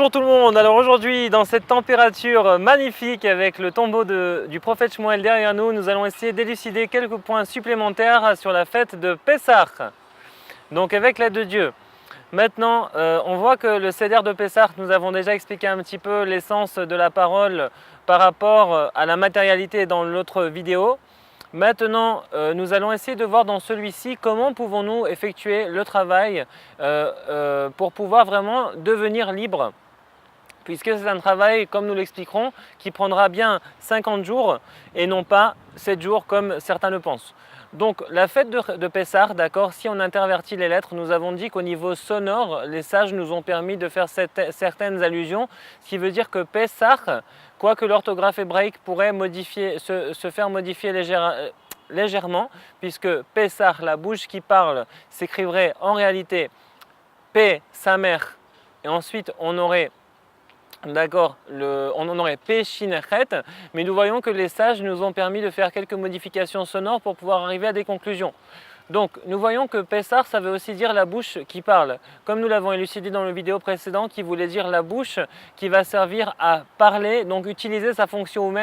Bonjour tout le monde. Alors aujourd'hui, dans cette température magnifique avec le tombeau du prophète Shmuel derrière nous, nous allons essayer d'élucider quelques points supplémentaires sur la fête de Pessah. Donc avec l'aide de Dieu. Maintenant, on voit que le Seder de Pessah, nous avons déjà expliqué un petit peu l'essence de la parole par rapport à la matérialité dans l'autre vidéo. Maintenant, nous allons essayer de voir dans celui-ci comment pouvons-nous effectuer le travail pour pouvoir vraiment devenir libre. Puisque c'est un travail, comme nous l'expliquerons, qui prendra bien 50 jours et non pas 7 jours comme certains le pensent. Donc la fête de Pessah, d'accord, si on intervertit les lettres, nous avons dit qu'au niveau sonore, les sages nous ont permis de faire certaines allusions, ce qui veut dire que Pessah, quoique l'orthographe hébraïque pourrait se faire modifier légèrement, puisque Pessah, la bouche qui parle, s'écrivrait en réalité P, sa mère, et ensuite on aurait d'accord, on en aurait Peshinechet, mais nous voyons que les sages nous ont permis de faire quelques modifications sonores pour pouvoir arriver à des conclusions. Donc nous voyons que Pessah, ça veut aussi dire la bouche qui parle, comme nous l'avons élucidé dans la vidéo précédente, qui voulait dire la bouche qui va servir à parler, donc utiliser sa fonction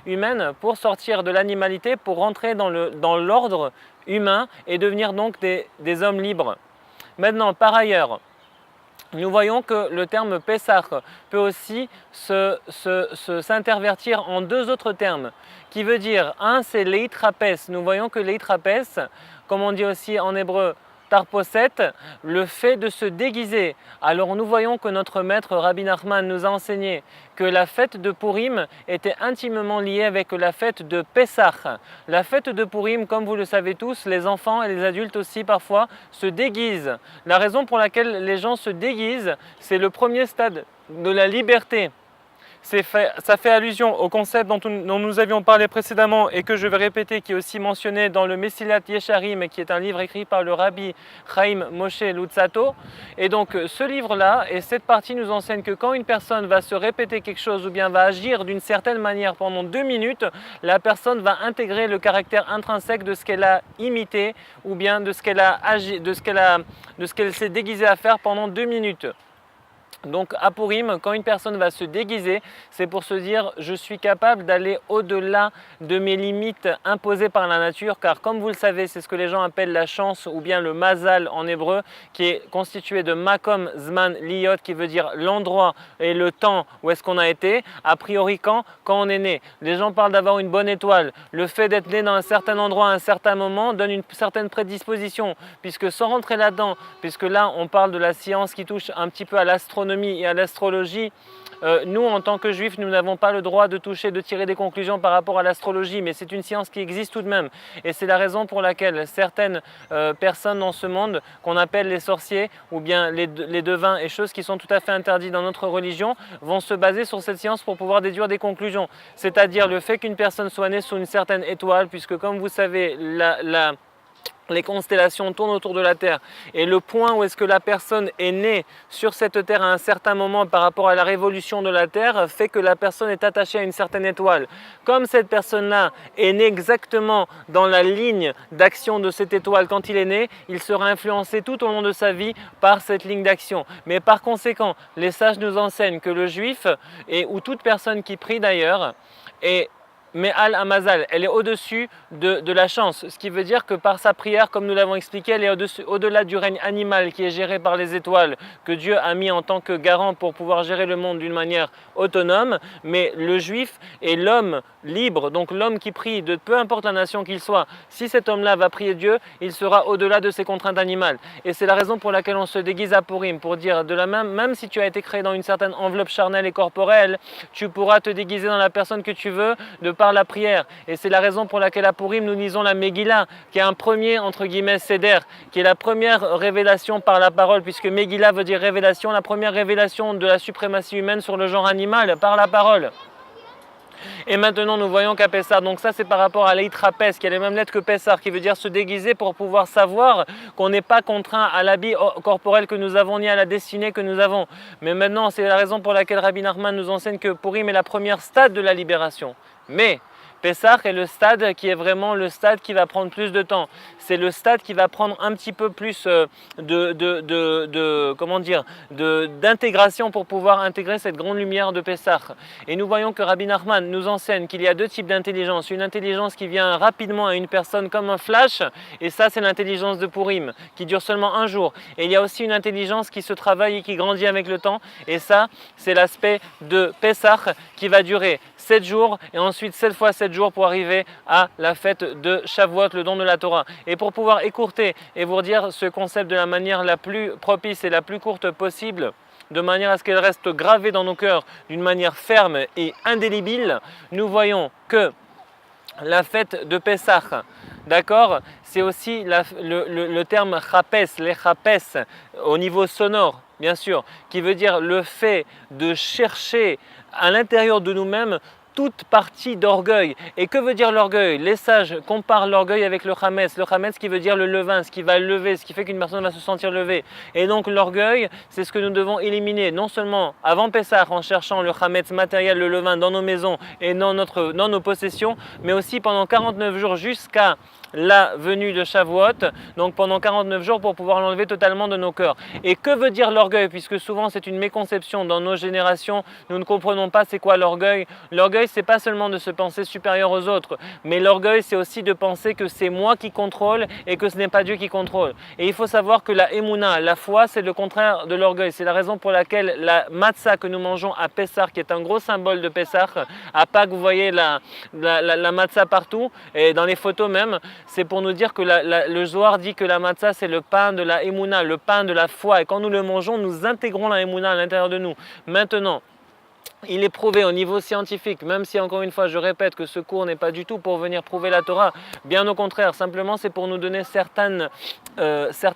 humaine pour sortir de l'animalité, pour rentrer dans l'ordre humain et devenir donc des hommes libres. Maintenant, par ailleurs, nous voyons que le terme Pessah peut aussi s'intervertir en deux autres termes, qui veut dire, un c'est leitrapes. Nous voyons que leitrapes, comme on dit aussi en hébreu tarposet, le fait de se déguiser. Alors nous voyons que notre maître Rabbi Nachman nous a enseigné que la fête de Purim était intimement liée avec la fête de Pessah. La fête de Purim, comme vous le savez tous, les enfants et les adultes aussi parfois se déguisent. La raison pour laquelle les gens se déguisent, c'est le premier stade de la liberté. Ça fait allusion au concept dont nous avions parlé précédemment et que je vais répéter, qui est aussi mentionné dans le Mesilat Yesharim, qui est un livre écrit par le Rabbi Chaim Moshe Luzzatto. Et donc ce livre-là et cette partie nous enseigne que quand une personne va se répéter quelque chose ou bien va agir d'une certaine manière pendant 2 minutes, la personne va intégrer le caractère intrinsèque de ce qu'elle a imité ou bien de ce qu'elle a agi, de ce qu'elle s'est déguisée à faire pendant 2 minutes. Donc à Purim, quand une personne va se déguiser, c'est pour se dire je suis capable d'aller au-delà de mes limites imposées par la nature, car comme vous le savez, c'est ce que les gens appellent la chance ou bien le mazal en hébreu, qui est constitué de makom, zman, liot, qui veut dire l'endroit et le temps où est-ce qu'on a été, a priori quand on est né. Les gens parlent d'avoir une bonne étoile. Le fait d'être né dans un certain endroit à un certain moment donne une certaine prédisposition, puisque sans rentrer là-dedans, puisque là on parle de la science qui touche un petit peu à l'astronomie et à l'astrologie, nous en tant que juifs, nous n'avons pas le droit de tirer des conclusions par rapport à l'astrologie, mais c'est une science qui existe tout de même. Et c'est la raison pour laquelle certaines personnes dans ce monde, qu'on appelle les sorciers ou bien les devins et choses qui sont tout à fait interdites dans notre religion, vont se baser sur cette science pour pouvoir déduire des conclusions. C'est-à-dire le fait qu'une personne soit née sous une certaine étoile, puisque comme vous savez, les constellations tournent autour de la Terre et le point où est-ce que la personne est née sur cette Terre à un certain moment par rapport à la révolution de la Terre fait que la personne est attachée à une certaine étoile. Comme cette personne-là est née exactement dans la ligne d'action de cette étoile quand il est né, il sera influencé tout au long de sa vie par cette ligne d'action. Mais par conséquent, les sages nous enseignent que le juif, ou toute personne qui prie d'ailleurs, mais al-amazal, elle est au-dessus de la chance, ce qui veut dire que par sa prière, comme nous l'avons expliqué, elle est au-delà du règne animal qui est géré par les étoiles, que Dieu a mis en tant que garant pour pouvoir gérer le monde d'une manière autonome, mais le juif est l'homme libre, donc l'homme qui prie, de peu importe la nation qu'il soit, si cet homme-là va prier Dieu, il sera au-delà de ses contraintes animales. Et c'est la raison pour laquelle on se déguise à Purim, pour dire, même si tu as été créé dans une certaine enveloppe charnelle et corporelle, tu pourras te déguiser dans la personne que tu veux, par la prière. Et c'est la raison pour laquelle à Purim nous lisons la Megillah, qui est un premier entre guillemets Seder, qui est la première révélation par la parole, puisque Megillah veut dire révélation, la première révélation de la suprématie humaine sur le genre animal par la parole. Et maintenant nous voyons qu'à Pessah, donc ça c'est par rapport à l'Eitrapes, qui a les mêmes lettres que Pessah, qui veut dire se déguiser pour pouvoir savoir qu'on n'est pas contraint à l'habit corporel que nous avons ni à la destinée que nous avons. Mais maintenant c'est la raison pour laquelle Rabbi Nachman nous enseigne que Purim est la première stade de la libération. Mais Pessah est le stade qui est vraiment le stade qui va prendre plus de temps. C'est le stade qui va prendre un petit peu plus d'intégration pour pouvoir intégrer cette grande lumière de Pessah. Et nous voyons que Rabbi Nachman nous enseigne qu'il y a deux types d'intelligence. Une intelligence qui vient rapidement à une personne comme un flash, et ça c'est l'intelligence de Purim, qui dure seulement un jour. Et il y a aussi une intelligence qui se travaille et qui grandit avec le temps, et ça c'est l'aspect de Pessah qui va durer 7 jours et ensuite 7 fois 7 jours pour arriver à la fête de Shavuot, le don de la Torah. Et pour pouvoir écourter et vous dire ce concept de la manière la plus propice et la plus courte possible, de manière à ce qu'elle reste gravée dans nos cœurs d'une manière ferme et indélébile, nous voyons que la fête de Pessah, d'accord, c'est aussi le terme chapes, les chapes au niveau sonore, bien sûr, qui veut dire le fait de chercher à l'intérieur de nous-mêmes toute partie d'orgueil. Et que veut dire l'orgueil? Les sages comparent l'orgueil avec le chametz qui veut dire le levain, ce qui va lever, ce qui fait qu'une personne va se sentir levée. Et donc l'orgueil, c'est ce que nous devons éliminer, non seulement avant Pessah en cherchant le chametz matériel, le levain dans nos maisons et dans nos possessions, mais aussi pendant 49 jours jusqu'à la venue de Shavuot, donc pendant 49 jours pour pouvoir l'enlever totalement de nos cœurs. Et que veut dire l'orgueil? Puisque souvent c'est une méconception dans nos générations, nous ne comprenons pas c'est quoi l'orgueil. L'orgueil, c'est pas seulement de se penser supérieur aux autres, mais l'orgueil c'est aussi de penser que c'est moi qui contrôle et que ce n'est pas Dieu qui contrôle. Et il faut savoir que la Emouna, la foi, c'est le contraire de l'orgueil. C'est la raison pour laquelle la matzah que nous mangeons à Pessah, qui est un gros symbole de Pessah, à Pâques vous voyez la matzah partout et dans les photos même, c'est pour nous dire que le Zohar dit que la matzah c'est le pain de la Emouna, le pain de la foi, et quand nous le mangeons, nous intégrons la Emouna à l'intérieur de nous. Maintenant, il est prouvé au niveau scientifique, même si encore une fois je répète que ce cours n'est pas du tout pour venir prouver la Torah, bien au contraire, simplement c'est pour nous donner certains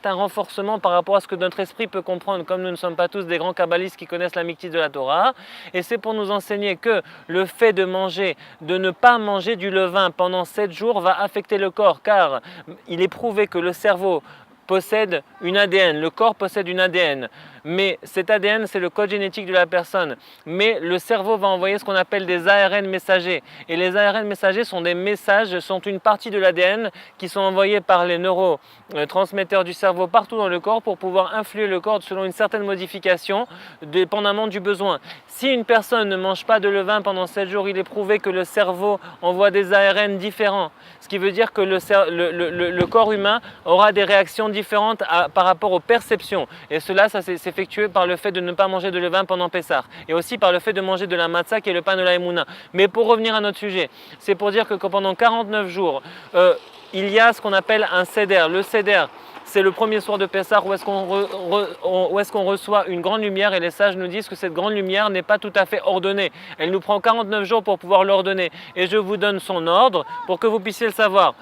renforcements par rapport à ce que notre esprit peut comprendre, comme nous ne sommes pas tous des grands kabbalistes qui connaissent la mictite de la Torah, et c'est pour nous enseigner que le fait de ne pas manger du levain pendant 7 jours va affecter le corps, car il est prouvé que le cerveau possède une ADN, le corps possède une ADN, mais cet ADN c'est le code génétique de la personne, mais le cerveau va envoyer ce qu'on appelle des ARN messagers, et les ARN messagers sont des messages, sont une partie de l'ADN qui sont envoyés par les neurotransmetteurs du cerveau partout dans le corps pour pouvoir influer le corps selon une certaine modification dépendamment du besoin. Si une personne ne mange pas de levain pendant 7 jours, il est prouvé que le cerveau envoie des ARN différents, ce qui veut dire que le corps humain aura des réactions différentes par rapport aux perceptions, et cela ça s'est effectué par le fait de ne pas manger de levain pendant Pessah et aussi par le fait de manger de la matzah qui est le pain de la Emouna. Mais pour revenir à notre sujet, c'est pour dire que pendant 49 jours il y a ce qu'on appelle un seder. Le seder, c'est le premier soir de Pessah où est-ce qu'on reçoit une grande lumière, et les sages nous disent que cette grande lumière n'est pas tout à fait ordonnée. Elle nous prend 49 jours pour pouvoir l'ordonner, et je vous donne son ordre pour que vous puissiez le savoir.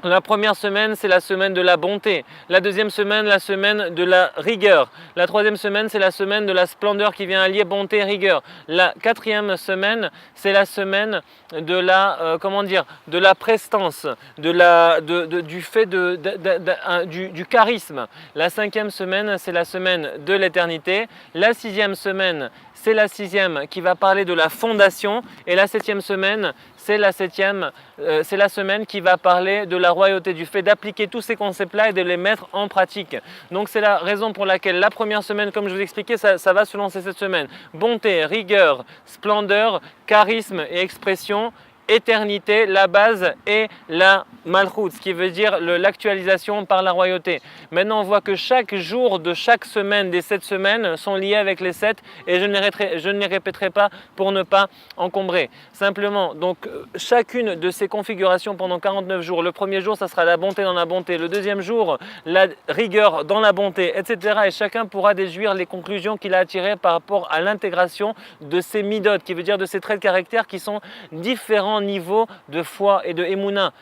La première semaine, c'est la semaine de la bonté. La deuxième semaine, la semaine de la rigueur. La troisième semaine, c'est la semaine de la splendeur qui vient allier bonté et rigueur. La quatrième semaine, c'est la semaine de la, de la prestance, du charisme. La cinquième semaine, c'est la semaine de l'éternité. La sixième semaine, c'est la sixième qui va parler de la fondation, et la septième semaine, c'est la semaine qui va parler de la royauté, du fait d'appliquer tous ces concepts-là et de les mettre en pratique. Donc c'est la raison pour laquelle la première semaine, comme je vous expliquais, ça va se lancer cette semaine. Bonté, rigueur, splendeur, charisme et expression. Éternité, la base est la malchut, ce qui veut dire l'actualisation par la royauté. Maintenant, on voit que chaque jour de chaque semaine des 7 semaines sont liés avec les 7, et je ne les répéterai pas pour ne pas encombrer. Simplement, donc chacune de ces configurations pendant 49 jours, le premier jour, ça sera la bonté dans la bonté, le deuxième jour, la rigueur dans la bonté, etc. Et chacun pourra déduire les conclusions qu'il a tirées par rapport à l'intégration de ces midot, qui veut dire de ces traits de caractère qui sont différents niveau de foi et de émouna.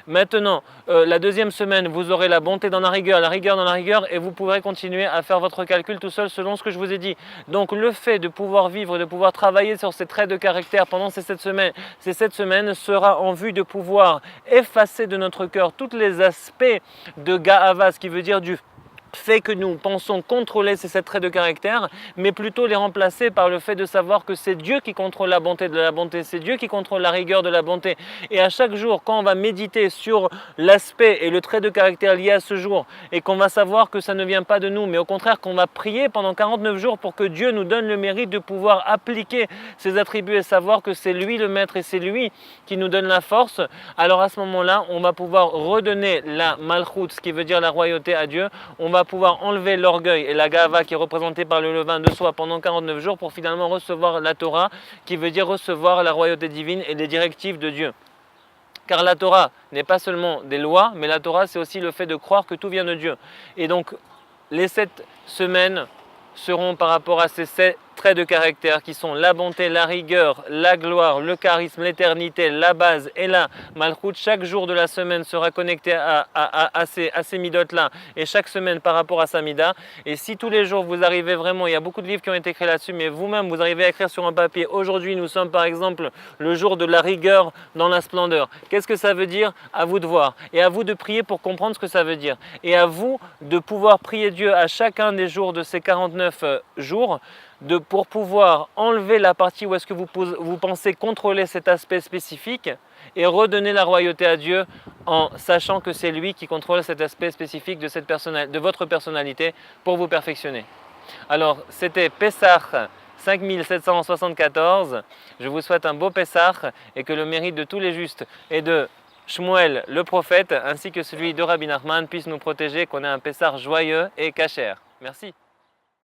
Maintenant, la deuxième semaine, vous aurez la bonté dans la rigueur dans la rigueur, et vous pourrez continuer à faire votre calcul tout seul selon ce que je vous ai dit. Donc le fait de pouvoir vivre, de pouvoir travailler sur ces traits de caractère pendant ces 7 semaines sera en vue de pouvoir effacer de notre cœur tous les aspects de Ga'ava, ce qui veut dire du fait que nous pensons contrôler ces 7 traits de caractère, mais plutôt les remplacer par le fait de savoir que c'est Dieu qui contrôle la bonté de la bonté, c'est Dieu qui contrôle la rigueur de la bonté. Et à chaque jour, quand on va méditer sur l'aspect et le trait de caractère lié à ce jour, et qu'on va savoir que ça ne vient pas de nous, mais au contraire qu'on va prier pendant 49 jours pour que Dieu nous donne le mérite de pouvoir appliquer ses attributs et savoir que c'est lui le maître et c'est lui qui nous donne la force, alors à ce moment-là, on va pouvoir redonner la malchut, ce qui veut dire la royauté à Dieu. On va pouvoir enlever l'orgueil et la gava qui est représentée par le levain de soi pendant 49 jours pour finalement recevoir la Torah, qui veut dire recevoir la royauté divine et les directives de Dieu. Car la Torah n'est pas seulement des lois, mais la Torah c'est aussi le fait de croire que tout vient de Dieu. Et donc les 7 semaines seront par rapport à ces 7 traits de caractère qui sont la bonté, la rigueur, la gloire, le charisme, l'éternité, la base et la malchut. Chaque jour de la semaine sera connecté à ces midotes-là et chaque semaine par rapport à sa mida. Et si tous les jours vous arrivez vraiment, il y a beaucoup de livres qui ont été écrits là-dessus, mais vous-même vous arrivez à écrire sur un papier, aujourd'hui nous sommes par exemple le jour de la rigueur dans la splendeur. Qu'est-ce que ça veut dire? À vous de voir et à vous de prier pour comprendre ce que ça veut dire. Et à vous de pouvoir prier Dieu à chacun des jours de ces 49 jours pour pouvoir enlever la partie où est-ce que vous pensez contrôler cet aspect spécifique et redonner la royauté à Dieu en sachant que c'est lui qui contrôle cet aspect spécifique de votre personnalité pour vous perfectionner. Alors c'était Pessah 5774, je vous souhaite un beau Pessah et que le mérite de tous les justes et de Shmuel le prophète ainsi que celui de Rabbi Nachman puisse nous protéger, qu'on ait un Pessah joyeux et cachère. Merci.